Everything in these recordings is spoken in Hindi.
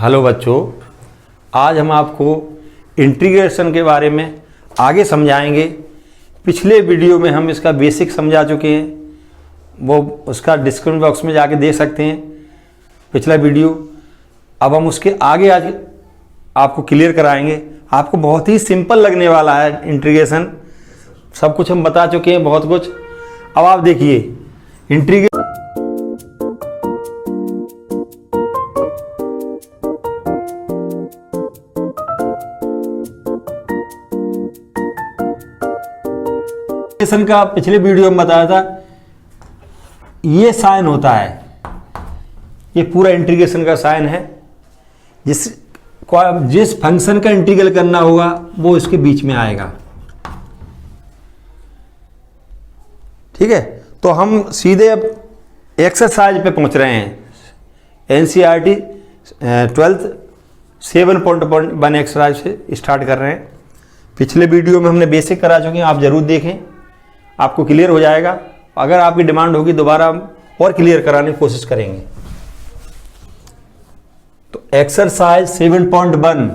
हेलो बच्चों, आज हम आपको इंटीग्रेशन के बारे में आगे समझाएंगे। पिछले वीडियो में हम इसका बेसिक समझा चुके हैं, वो उसका डिस्क्रिप्शन बॉक्स में जाके देख सकते हैं पिछला वीडियो। अब हम उसके आगे आज आपको क्लियर कराएंगे। आपको बहुत ही सिंपल लगने वाला है इंटीग्रेशन, सब कुछ हम बता चुके हैं, बहुत कुछ। अब आप देखिए इंटीग्रेशन का पिछले वीडियो में बताया था, ये साइन होता है, ये पूरा इंटीग्रेशन का साइन है। जिस फंक्शन का इंटीग्रल करना होगा वो इसके बीच में आएगा। ठीक है, तो हम सीधे अब एक्सरसाइज पे पहुंच रहे हैं। एनसीईआरटी 12th 7.1 एक्सरसाइज से स्टार्ट कर रहे हैं। पिछले वीडियो में हमने बेसिक करा चुके हैं, आप जरूर देखें, आपको क्लियर हो जाएगा। अगर आपकी डिमांड होगी दोबारा हम और क्लियर कराने की कोशिश करेंगे। तो एक्सरसाइज 7.1,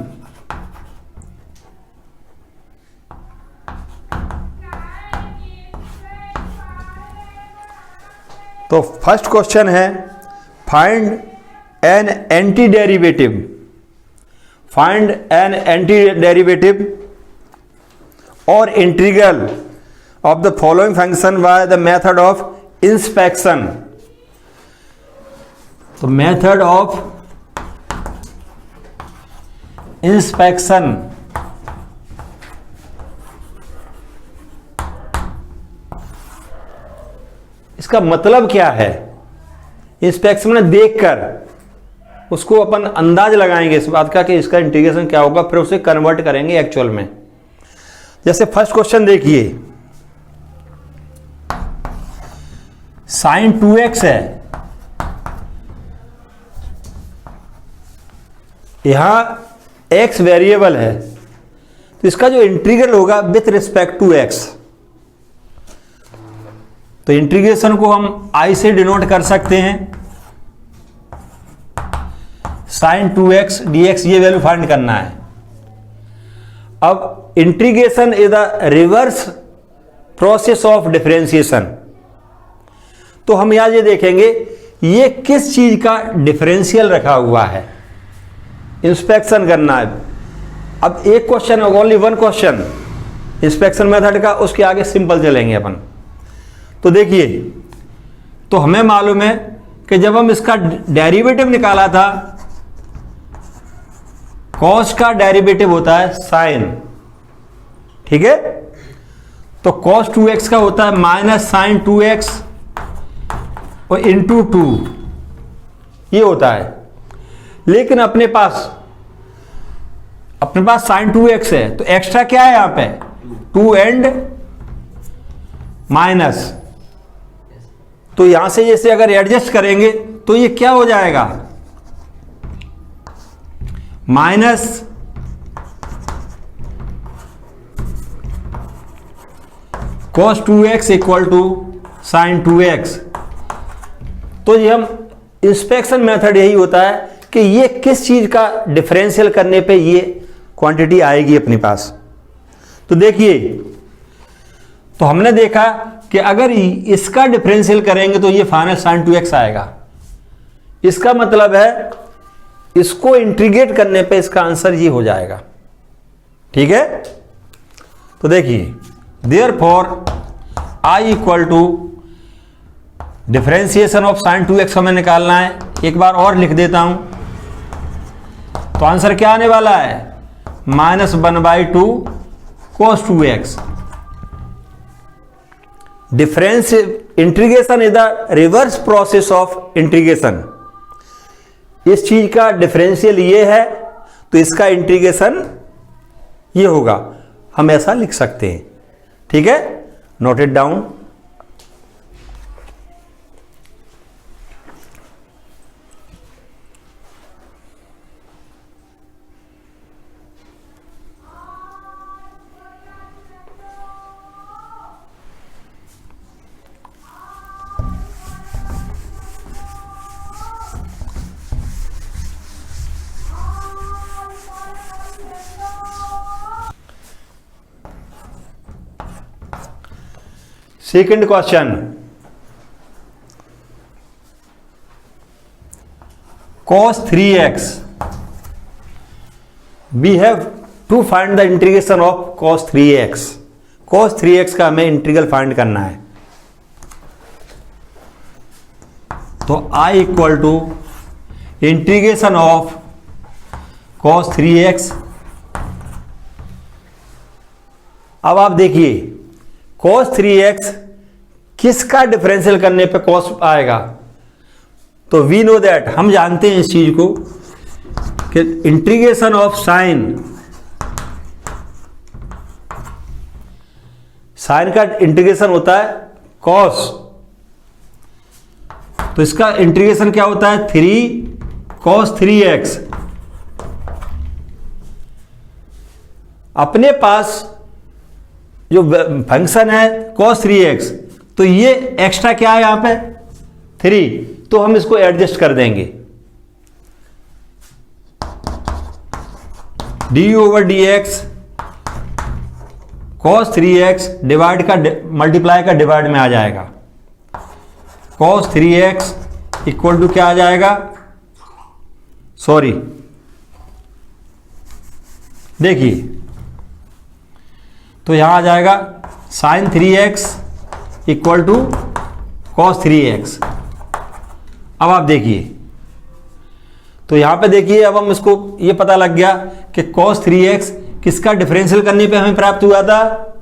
तो फर्स्ट क्वेश्चन है find an anti derivative. Find an anti derivative और integral of the following function by the method of inspection. तो method of inspection इसका मतलब क्या है? इंस्पेक्शन में देखकर उसको अपन अंदाज लगाएंगे इस बात का कि इसका इंटीग्रेशन क्या होगा, फिर उसे कन्वर्ट करेंगे एक्चुअल में। जैसे फर्स्ट क्वेश्चन देखिए, साइन 2x है, यहां x वेरिएबल है, तो इसका जो इंटीग्रल होगा विथ रिस्पेक्ट टू x, तो इंटीग्रेशन को हम i से डिनोट कर सकते हैं। साइन 2x dx ये वैल्यू फाइंड करना है। अब integration is the reverse process of differentiation. तो हम यहां ये देखेंगे ये किस चीज का डिफरेंशियल रखा हुआ है, इंस्पेक्शन करना है। अब एक क्वेश्चन होगा, only one question inspection method का, उसके आगे सिंपल चलेंगे अपन। तो देखिए, तो हमें मालूम है कि जब हम इसका डेरिवेटिव निकाला था, कॉस का डेरिवेटिव होता है साइन, ठीक है। तो कॉस 2x का होता है माइनस साइन 2x और इंटू 2 ये होता है। लेकिन अपने पास साइन 2x है, तो एक्स्ट्रा क्या है यहां पे 2 एंड माइनस, तो यहां से जैसे अगर एडजस्ट करेंगे तो ये क्या हो जाएगा, minus cos 2x equal to sine 2x। तो ये हम इंस्पेक्शन मेथड यही होता है कि ये किस चीज का डिफरेंशियल करने पे ये क्वांटिटी आएगी अपने पास। तो देखिए, तो हमने देखा कि अगर इसका डिफरेंशियल करेंगे तो ये फाइनल साइन 2x आएगा। इसका मतलब है इसको इंटीग्रेट करने पे इसका आंसर ये हो जाएगा, ठीक है। तो देखिए, therefore I equal to differentiation of sine 2x हमें निकालना है। एक बार और लिख देता हूं, तो आंसर क्या आने वाला है, -1/2 cos 2x। Difference integration is the reverse process of integration. इस चीज का डिफरेंशियल ये है, तो इसका इंटीग्रेशन ये होगा। हम ऐसा लिख सकते हैं, ठीक है, note it down. Second question, cos 3x, we have to find the integration of cos 3x. cos 3x का हमें इंटीग्रल फाइंड करना है। तो I equal to integration of cos 3x। अब आप देखिए cos 3x किसका डिफरेंशियल करने पे cos आएगा, तो वी नो दैट, हम जानते हैं इस चीज को कि इंटीग्रेशन ऑफ साइन का इंटीग्रेशन होता है cos, तो इसका इंटीग्रेशन क्या होता है 3 cos 3x। अपने पास जो फंक्शन है cos 3x, तो ये एक्स्ट्रा क्या है यहां पे 3, तो हम इसको एडजस्ट कर देंगे। d/dx cos 3x डिवाइड का मल्टीप्लाई का डिवाइड में आ जाएगा। cos 3x इक्वल टू क्या आ जाएगा, सॉरी देखिए, तो यहां आ जाएगा sin 3x equal to cos 3x। अब आप देखिए, तो यहां पे देखिए, अब हम इसको ये पता लग गया कि cos 3x किसका डिफरेंशियल करने पे हमें प्राप्त हुआ था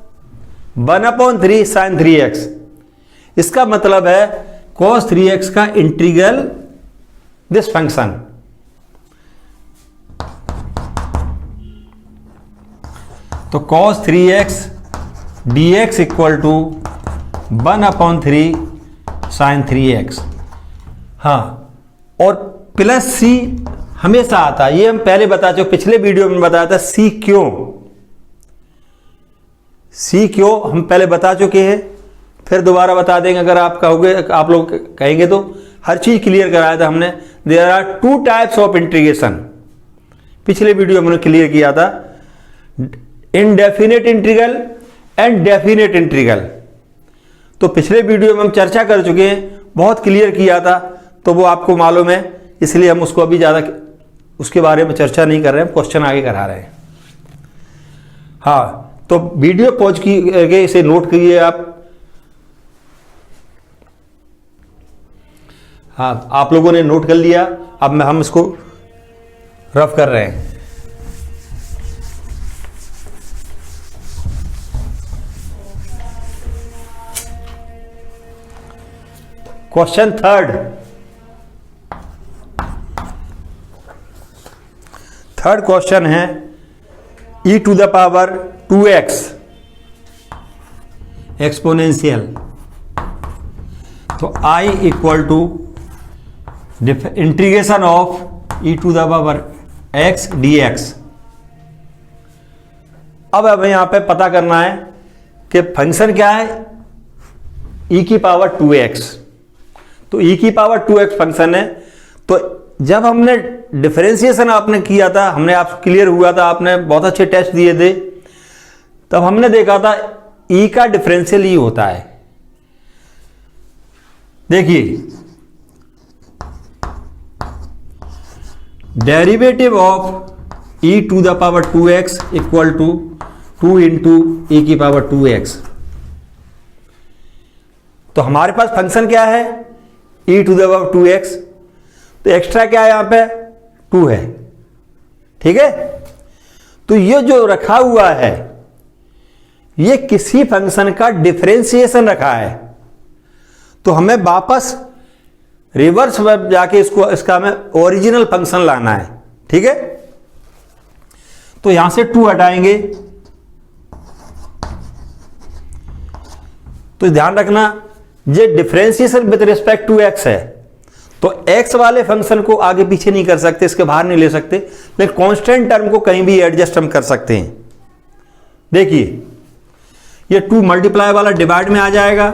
1/3 sin 3x। इसका मतलब है cos 3x का इंटीग्रल दिस फंक्शन। तो cos 3x dx equal to 1/3 sin 3x। हाँ, और प्लस सी हमेशा आता है, ये हम पहले बता चुके, पिछले वीडियो में बताया था सी क्यों हम पहले बता चुके हैं, फिर दोबारा बता देंगे अगर आप कहोगे, आप लोग कहेंगे तो। हर चीज क्लियर कराया था हमने। There are 2 types of integration, पिछले वीडियो में हमने क्लियर किया था, indefinite integral and definite integral. तो पिछले वीडियो में हम चर्चा कर चुके हैं, बहुत क्लियर किया था, तो वो आपको मालूम है, इसलिए हम उसको अभी ज़्यादा उसके बारे में चर्चा नहीं कर रहे हैं, क्वेश्चन आगे करा रहे हैं। हाँ, तो वीडियो पॉज करके इसे नोट कीजिए आप। हाँ, आप लोगों ने नोट कर लिया, अब हम इसको रफ कर रहे हैं। क्वेश्चन थर्ड क्वेश्चन है e⁻²x एक्सपोनेंशियल। तो I equal to integration of e⁻x dx। अब हमें यहां पे पता करना है कि फंक्शन क्या है e⁻²x। तो e⁻²x फंक्शन है। तो जब हमने डिफरेंशिएशन आपने किया था, हमने आप क्लियर हुआ था, आपने बहुत अच्छे टेस्ट दिए थे, तब हमने देखा था e का डिफरेंशियल ही होता है। देखिए, derivative of e⁻²x equal to 2 into e⁻²x। तो हमारे पास फंक्शन क्या है e⁻²x, तो एक्स्ट्रा क्या है यहां पे 2 है, ठीक है। तो ये जो रखा हुआ है, ये किसी फंक्शन का डिफरेंशिएशन रखा है, तो हमें वापस रिवर्स में जाके इसका हमें ओरिजिनल फंक्शन लाना है, ठीक है। तो यहां से 2 हटाएंगे, तो ध्यान रखना ये differentiation with respect to x है, तो x वाले फंक्शन को आगे पीछे नहीं कर सकते, इसके बाहर नहीं ले सकते, लेकिन कांस्टेंट टर्म को कहीं भी एडजस्ट हम कर सकते हैं। देखिए, ये 2 मल्टीप्लाई वाला डिवाइड में आ जाएगा,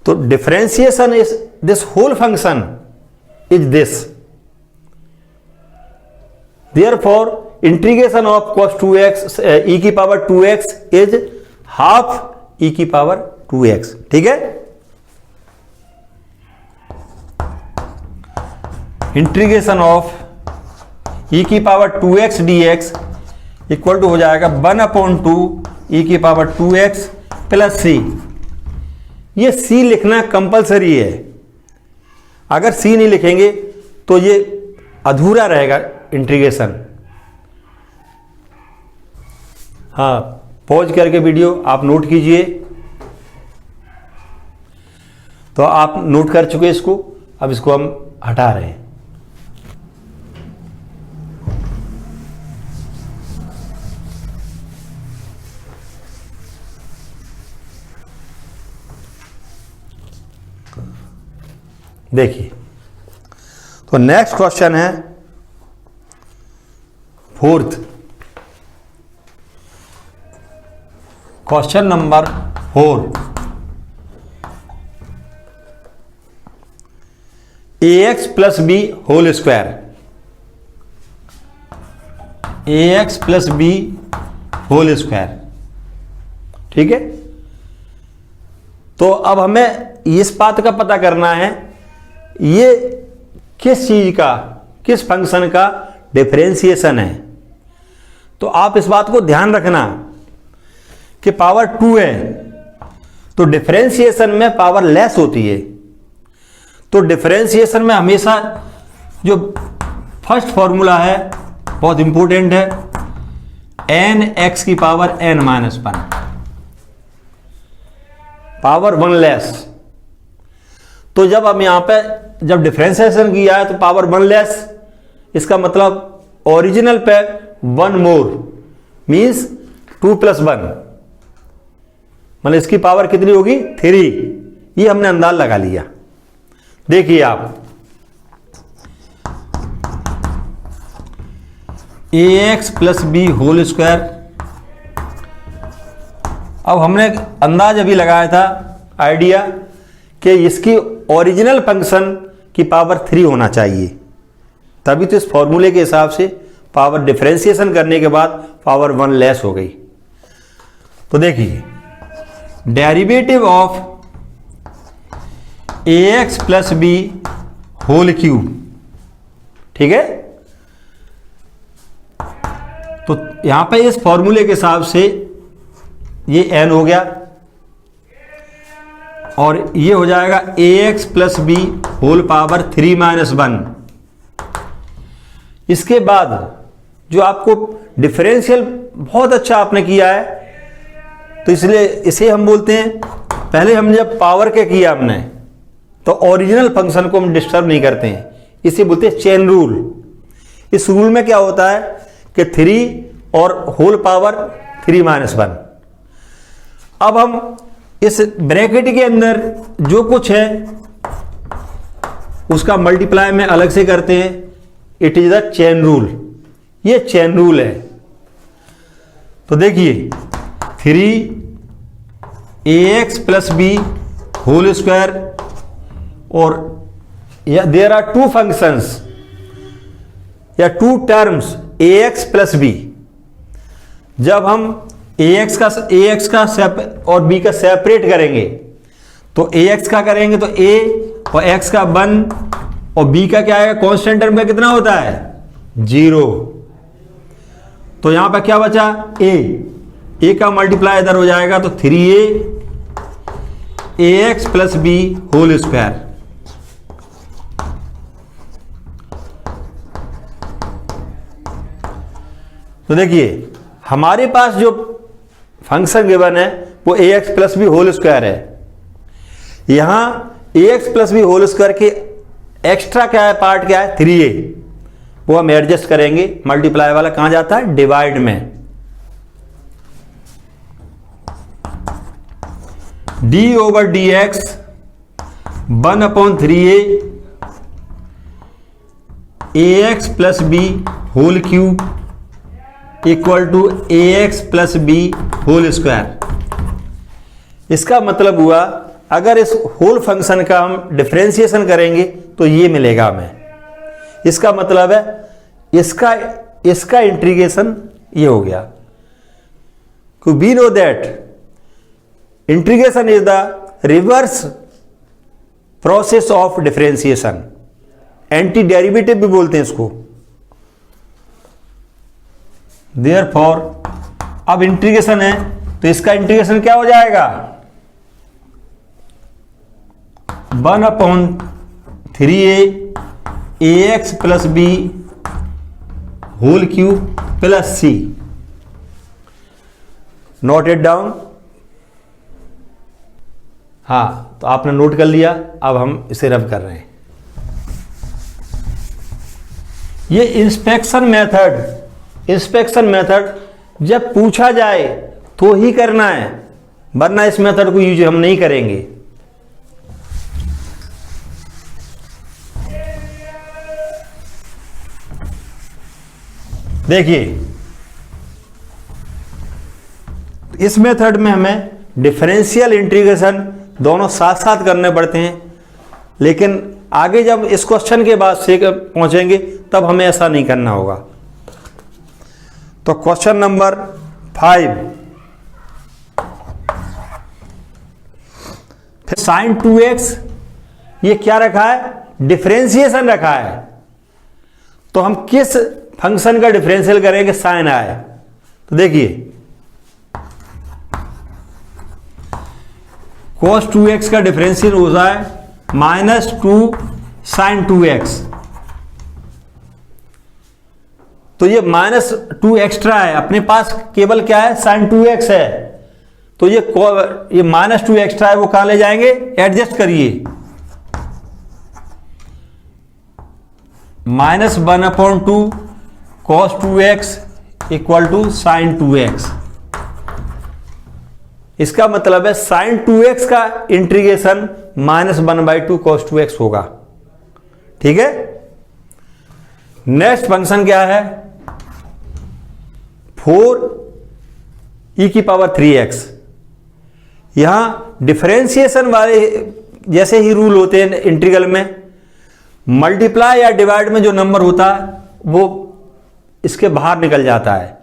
तो differentiation is this whole function is this, therefore integration of cos 2x e की power 2x is half e की पावर 2x। ठीक है, इंटीग्रेशन ऑफ e की power 2x dx equal to हो जाएगा 1/2 e की पावर 2x प्लस c। ये c लिखना कंपलसरी है, अगर c नहीं लिखेंगे तो ये अधूरा रहेगा इंटीग्रेशन। हाँ, पॉज करके वीडियो आप नोट कीजिए। तो आप नोट कर चुके इसको, अब इसको हम हटा रहे हैं। देखिए, तो नेक्स्ट क्वेश्चन है 4th, question number 4। ax plus B whole square, ax plus B whole square. ठीक है, तो अब हमें इस बात का पता करना है ये किस चीज का, किस फंक्शन का डिफरेंशिएशन है। तो आप इस बात को ध्यान रखना कि पावर 2 है तो डिफरेंशिएशन में पावर लेस होती है। तो डिफरेंशिएशन में हमेशा जो फर्स्ट फॉर्मूला है बहुत इंपॉर्टेंट है, n x की पावर n-1, पावर 1 लेस। तो जब हम यहां पे जब डिफरेंशिएशन किया है तो पावर 1 लेस, इसका मतलब ओरिजिनल पे 1 मोर मींस 2 + 1, मतलब इसकी पावर कितनी होगी 3। ये हमने अंदाज लगा लिया। देखिए आप, ax plus B whole square, अब हमने अंदाज अभी लगाया था आइडिया कि इसकी ओरिजिनल फंक्शन की पावर 3 होना चाहिए, तभी तो इस फॉर्मूले के हिसाब से पावर डिफरेंशिएशन करने के बाद पावर 1 लेस हो गई। तो देखिए, derivative of ax plus B whole cube, ठीक है, तो यहां पे इस फॉर्मूले के हिसाब से ये n हो गया और ये हो जाएगा ax plus B whole power 3-1। इसके बाद जो आपको डिफरेंशियल बहुत अच्छा आपने किया है, तो इसलिए इसे हम बोलते हैं, पहले हम जब पावर के किया हमने तो ओरिजिनल फंक्शन को हम डिस्टर्ब नहीं करते हैं, इसे बोलते हैं चेन रूल। इस रूल में क्या होता है कि 3 और होल पावर 3-1। अब हम इस ब्रैकेट के अंदर जो कुछ है उसका मल्टीप्लाई में अलग से करते हैं, it is the chain rule. ये चेन रूल है। तो देखिए 3ax plus B whole square, और देयर आर 2 फंक्शंस या 2 टर्म्स ax प्लस बी। जब हम ax का और b का सेपरेट करेंगे तो ax का करेंगे तो a और x का 1 और b का क्या है, कांस्टेंट टर्म का कितना होता है 0। तो यहां पर क्या बचा a का मल्टीप्लाई इधर हो जाएगा तो 3ax plus B whole square. तो देखिए हमारे पास जो फंक्शन गिवन है वो ax plus B whole square है। यहां ax plus B whole square के एक्स्ट्रा क्या है, पार्ट क्या है 3a, वो हम एडजस्ट करेंगे। मल्टीप्लाई वाला कहां जाता है, डिवाइड में। d/dx 1/3a ax plus B whole cube equal to ax plus B whole square. इसका मतलब हुआ अगर इस होल फंक्शन का हम डिफरेंशिएशन करेंगे तो ये मिलेगा हमें। इसका मतलब है इसका इसका इंटीग्रेशन ये हो गया। We know that integration is the reverse process of differentiation, anti derivative भी बोलते हैं इसको। देयरफॉर अब इंटीग्रेशन है तो इसका इंटीग्रेशन क्या हो जाएगा, 1/3a ax plus b whole cube plus c। Note it down. हाँ, तो आपने नोट कर लिया, अब हम इसे रब कर रहे हैं। ये इंस्पेक्शन मेथड जब पूछा जाए तो ही करना है, वरना इस मेथड को यूज हम नहीं करेंगे। देखिए, इस मेथड में हमें डिफरेंशियल इंटीग्रेशन दोनों साथ साथ करने पड़ते हैं, लेकिन आगे जब इस क्वेश्चन के बाद से पहुंचेंगे तब हमें ऐसा नहीं करना होगा। तो क्वेश्चन नंबर 5, फिर sin 2x ये क्या रखा है, डिफरेंशिएशन रखा है। तो हम किस फंक्शन का डिफरेंशियल करेंगे, साइन आए। तो देखिए cos 2x का डिफरेंशियल हो जाए -2 sin 2x। तो ये -2 एक्स्ट्रा है, अपने पास केवल क्या है, sin 2x है। तो ये -2 एक्स्ट्रा है, वो कहां ले जाएंगे, एडजस्ट करिए। -1/2 cos 2x = sin 2x। इसका मतलब है sin 2x का इंटीग्रेशन -1/2 cos 2x होगा। ठीक है। नेक्स्ट फंक्शन क्या है, 4e3x। यहां डिफरेंशिएशन वाले जैसे ही रूल होते हैं इंटीग्रल में, मल्टीप्लाई या डिवाइड में जो नंबर होता है वो इसके बाहर निकल जाता है।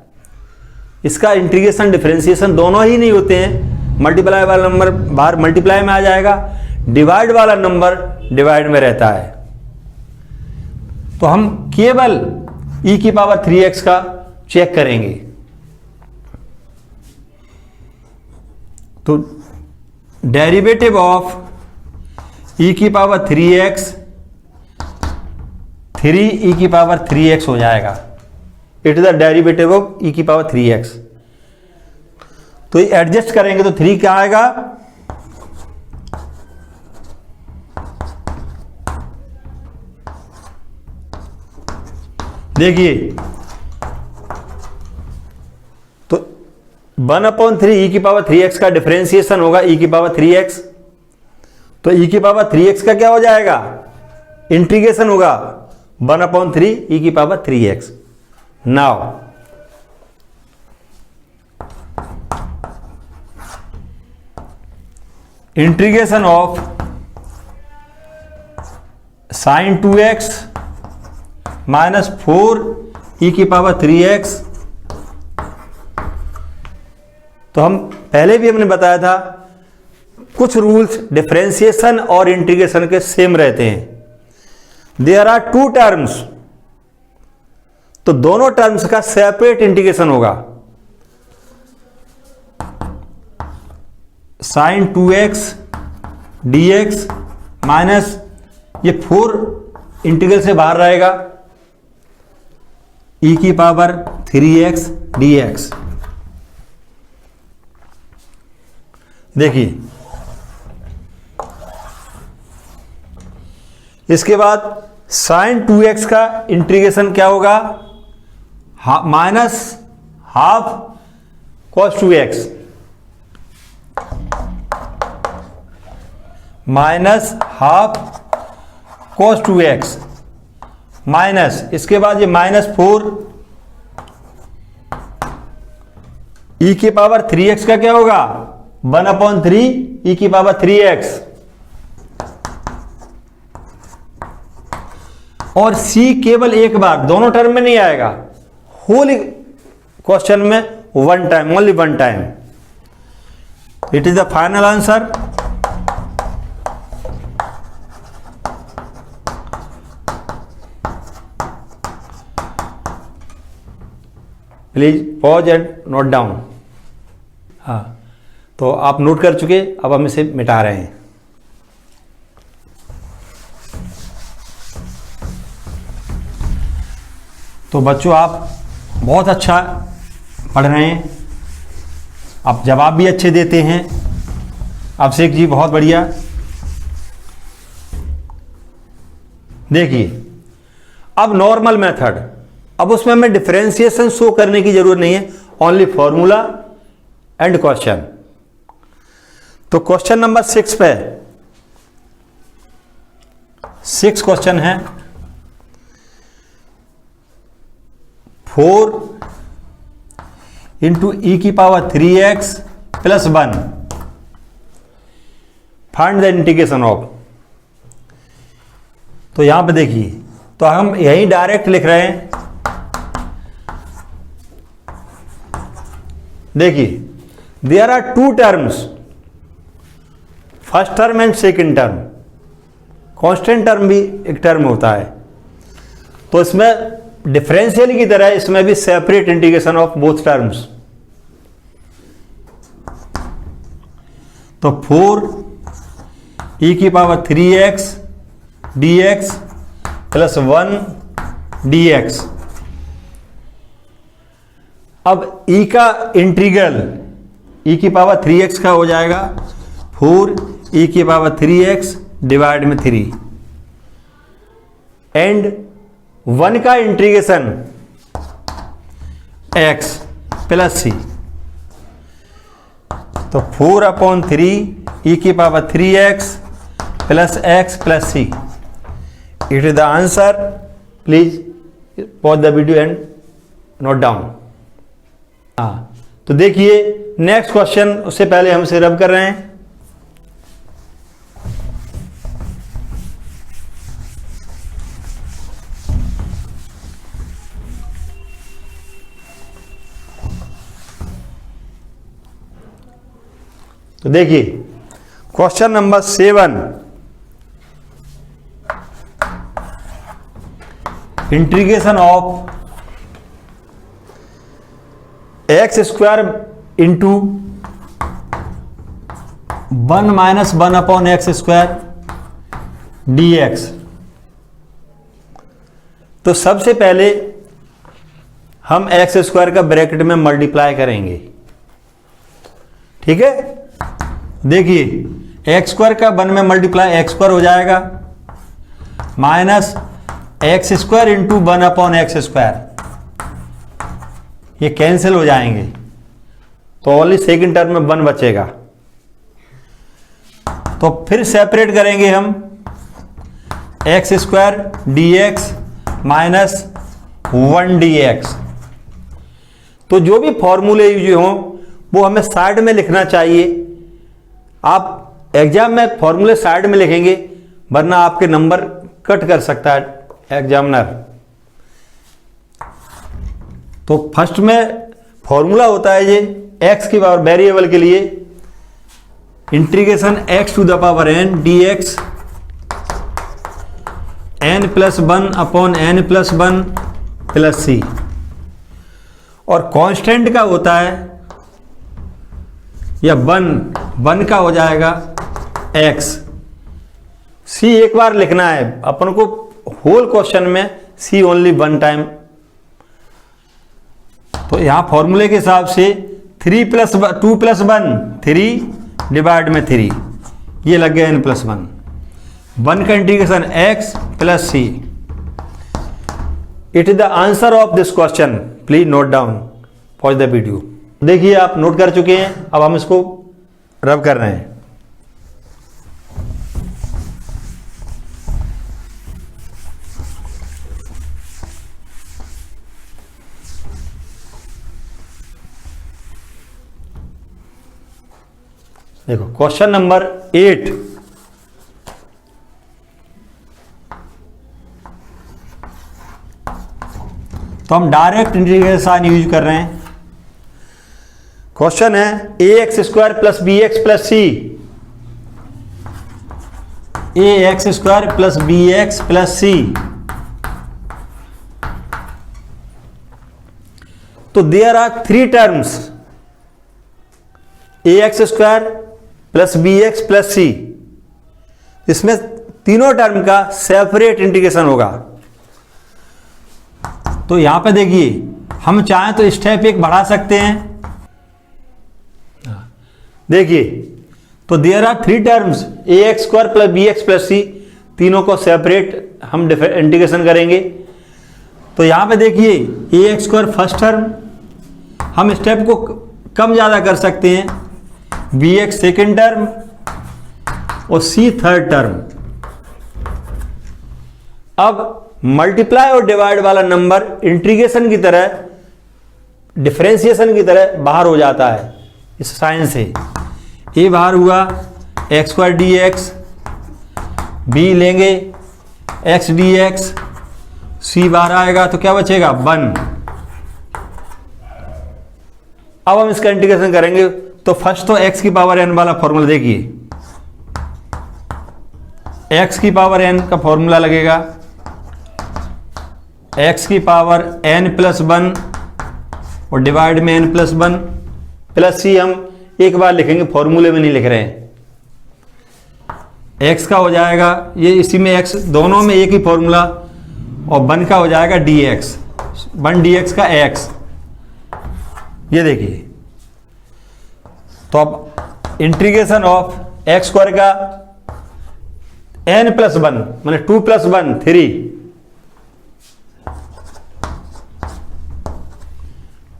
इसका इंटीग्रेशन डिफरेंशिएशन दोनों ही नहीं होते हैं। मल्टीप्लाई वाला नंबर बाहर मल्टीप्लाई में आ जाएगा, डिवाइड वाला नंबर डिवाइड में रहता है। तो हम केवल e3x का चेक करेंगे। तो डेरिवेटिव ऑफ e3x 3e3x हो जाएगा। It is the derivative of e3x। तो ये एडजस्ट करेंगे तो 3 क्या आएगा, देखिए तो 1/3 e3x का डिफरेंशिएशन होगा e3x। तो e3x का क्या हो जाएगा, इंटीग्रेशन होगा 1/3 e3x। Now integration of sin 2x -4 e3x। तो हम पहले भी हमने बताया था कुछ रूल्स डिफरेंशिएशन और इंटीग्रेशन के सेम रहते हैं। देयर आर 2 टर्म्स, तो दोनों टर्म्स का सेपरेट इंटीग्रेशन होगा। sin 2x dx माइनस ये 4 इंटीग्रल से बाहर रहेगा e3x dx। देखिए इसके बाद sin 2x का इंटीग्रेशन क्या होगा, -12 cos 2x -12 cos 2x minus इसके बाद ये -4 e3x का क्या होगा, 1/3 e3x। और c केवल एक बार, दोनों टर्म में नहीं आएगा, होल क्वेश्चन में one time, only one time. It is the final answer. Please pause and note down. हाँ, तो आप नोट कर चुके, अब हम इसे मिटा रहे हैं. तो बच्चों आप बहुत अच्छा पढ़ रहे हैं, आप जवाब भी अच्छे देते हैं. अभिषेक जी बहुत बढ़िया. देखिए अब नॉर्मल मेथड, अब उसमें हमें डिफरेंशिएशन शो करने की जरूरत नहीं है, ओनली फॉर्मूला एंड क्वेश्चन. तो क्वेश्चन नंबर 6 पे 6 क्वेश्चन है. 4 इंटू ई की power 3x plus 1 find the integration of. तो यहां पे देखिए, तो हम यही डायरेक्ट लिख रहे हैं. देखिए there are two terms, first term and second term. Constant term भी एक टर्म होता है, तो इसमें डिफरेंशियल की तरह इसमें भी separate integration of both terms. तो 4 ई की power 3x dx plus 1 dx. अब e का इंटीग्रल e की पावर 3x का हो जाएगा 4 e की पावर 3x डिवाइड में 3 एंड 1 का इंटीग्रेशन x प्लस c. तो 4/3 e की power 3x plus x plus c. It is the answer. Please pause the video and note down. हाँ, तो देखिए नेक्स्ट क्वेश्चन, उससे पहले हम इसे रब कर रहे हैं. तो देखिए question number 7, integration of x square into 1 minus 1 upon x square d x. तो सबसे पहले हम एक्स स्क्वायर का ब्रैकेट में मल्टीप्लाई करेंगे. ठीक है, देखिए एक्स स्क्वायर का 1 में मल्टीप्लाई एक्स स्क्वायर हो जाएगा minus x square into 1 upon x square. ये कैंसिल हो जाएंगे, तो ओनली सेकंड टर्म में 1 बचेगा. तो फिर सेपरेट करेंगे हम x square d x minus 1 D x. तो जो भी फॉर्मूले यूज हों वो हमें साइड में लिखना चाहिए. आप एग्जाम में फॉर्मूले साइड में लिखेंगे, वरना आपके नंबर कट कर सकता है एग्जामिनर. तो फर्स्ट में फॉर्मूला होता है ये x की पावर वेरिएबल के लिए integration x to the power n dx n plus 1 upon n plus 1 plus c. और कांस्टेंट का होता है या 1 का हो जाएगा x. c एक बार लिखना है अपन को, होल क्वेश्चन में c ओनली 1 टाइम. तो यहां फॉर्मूले के हिसाब से 2 प्लस 1 3 डिवाइड में 3, ये लग गया n प्लस 1. 1 का integration x plus c. It is the answer of this question. Please note down, pause the video. देखिए आप नोट कर चुके हैं, अब हम इसको रब कर रहे हैं. देखो क्वेश्चन नंबर 8, तो हम डायरेक्ट इंटीग्रेशन साइन यूज कर रहे हैं। क्वेश्चन है A X square plus B X plus C, A X square plus B X plus C. तो there are three terms, A X square plus B X plus C, इसमें तीनों टर्म का सेपरेट इंटीग्रेशन होगा। तो यहां पे देखिए, हम चाहें तो स्टेप एक बढ़ा सकते हैं। देखिए, तो there are three terms, A X square plus B X plus C, तीनों को सेपरेट हम इंटीग्रेशन करेंगे। तो यहां पे देखिए, ए एक्स स्क्वायर फर्स्ट टर्म, हम स्टेप को कम ज़्यादा कर सकते हैं, बी एक्स सेकेंड टर्म और सी थर्ड टर्म। अब मल्टीप्लाई और डिवाइड वाला नंबर इंटीग्रेशन की तरह, डिफरेंशिएशन की तरह बाहर हो जाता है इस साइन से। ए बाहर हुआ x square d x, B लेंगे एक्स डी एक्स, सी बाहर आएगा तो क्या बचेगा 1। अब हम इसका इंटीग्रेशन करेंगे तो फर्स्ट तो x की पावर n वाला फॉर्मूला देखिए, x की पावर n का फॉर्मूला लगेगा x की पावर n प्लस 1 और डिवाइड में n प्लस 1 प्लस सी, हम एक बार लिखेंगे, फॉर्मूले में नहीं लिख रहे हैं। x का हो जाएगा ये, इसी में x दोनों में एक ही फॉर्मूला, और 1 का हो जाएगा dx, 1 dx का x। ये देखिए, तो अब इंटीग्रेशन ऑफ एक्स स्क्वायर का n प्लस 1 माने 2 प्लस 1 3,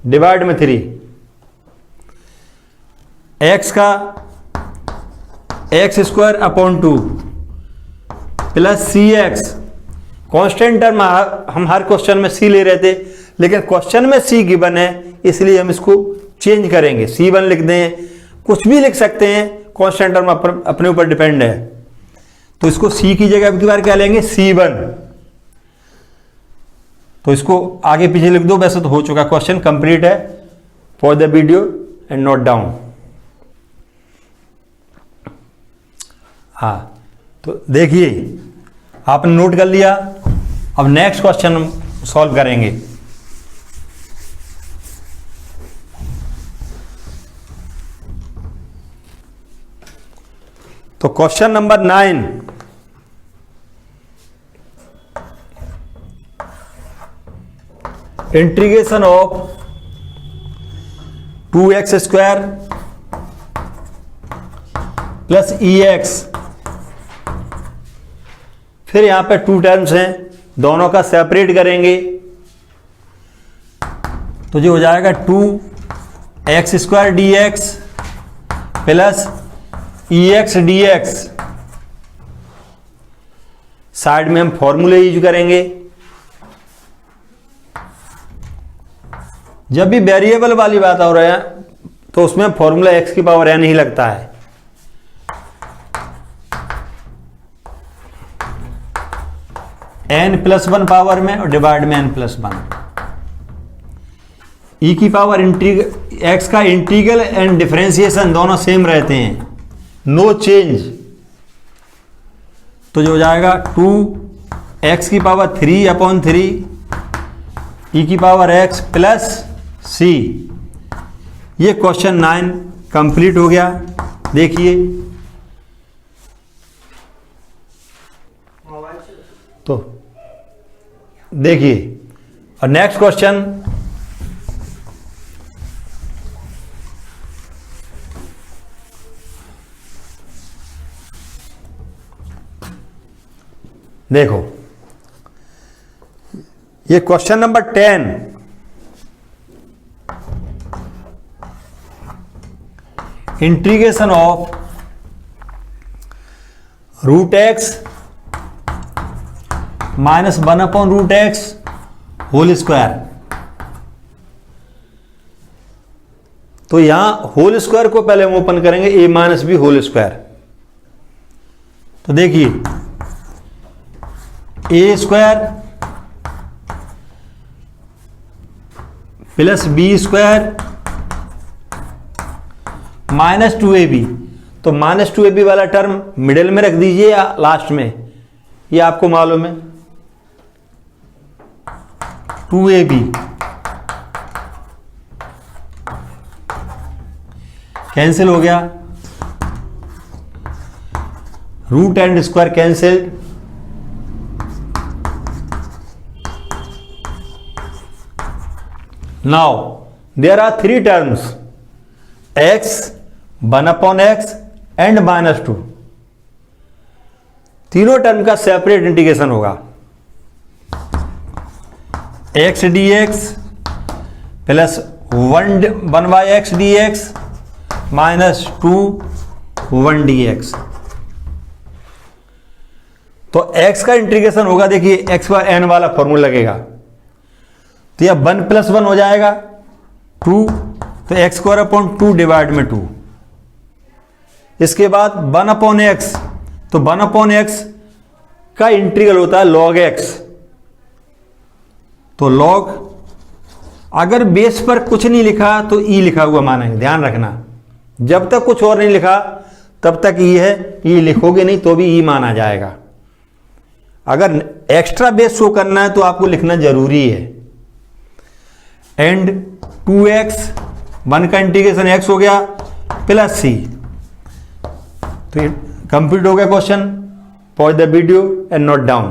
डिवाइड में 3, x का एक्स स्क्वायर अपॉन 2 प्लस सी एक्स, कॉन्स्टेंट टर्म हम हर क्वेश्चन में c ले रहे थे, लेकिन क्वेश्चन में c गिवन है इसलिए हम इसको चेंज करेंगे, c1 लिख दें, कुछ भी लिख सकते हैं, कॉन्स्टेंट टर्म अपने ऊपर डिपेंड है। तो इसको c की जगह अब की बार क्या लेंगे, c1। तो इसको आगे पीछे लिख दो, वैसे तो हो चुका, क्वेश्चन कंप्लीट है। For the video and note down. हाँ, तो देखिए आपने नोट कर लिया। अब नेक्स्ट क्वेश्चन हम सॉल्व करेंगे। तो question number 9, integration of 2x square plus EX, फिर यहां पे 2 टर्म्स हैं, दोनों का सेपरेट करेंगे तो जो हो जाएगा 2x square dx plus EX dx। Side में हम फॉर्मूले यूज करेंगे। जब भी वेरिएबल वाली बात हो रहा है तो उसमें फॉर्मूला x की पावर n ही लगता है। n प्लस 1 पावर में और डिवाइड में n प्लस 1। e की पावर x का इंटीग्रल एंड डिफरेंशिएशन दोनों सेम रहते हैं, नो चेंज। तो जो हो जाएगा 2x की पावर 3 अपॉन 3 e की पावर x प्लस c। ये क्वेश्चन 9 कंप्लीट हो गया। देखिए, तो देखिए, और नेक्स्ट क्वेश्चन देखो, ये question number 10, integration of root x minus 1 upon root x whole square. तो यहां होल स्क्वायर को पहले हम ओपन करेंगे, a minus B whole square. तो देखिए, A square plus B square minus 2ab। तो माइनस 2ab वाला टर्म मिडिल में रख दीजिए या लास्ट में, ये आपको मालूम है। 2ab कैंसिल हो गया, root and square cancelled, now there are 3 terms x 1/x and -2। तीनों टर्म का सेपरेट इंटीग्रेशन होगा। x dx plus 1/x dx -2 1 dx। तो x का इंटीग्रेशन होगा, देखिए x बार n वाला फॉर्मूला लगेगा, तो यह 1 + 1 हो जाएगा 2, तो x² 2 डिवाइड में 2। इसके बाद 1/x, तो 1/x का इंटीग्रल होता है log x। तो log, अगर बेस पर कुछ नहीं लिखा तो e लिखा हुआ मानेंगे, ध्यान रखना। जब तक कुछ और नहीं लिखा तब तक e है, e लिखोगे नहीं तो भी e माना जाएगा। अगर एक्स्ट्रा बेस शो करना है तो आपको लिखना जरूरी है। एंड 2x 1 का इंटीग्रेशन x हो गया प्लस c। तो कंप्लीट हो गया question. Pause the video and note down.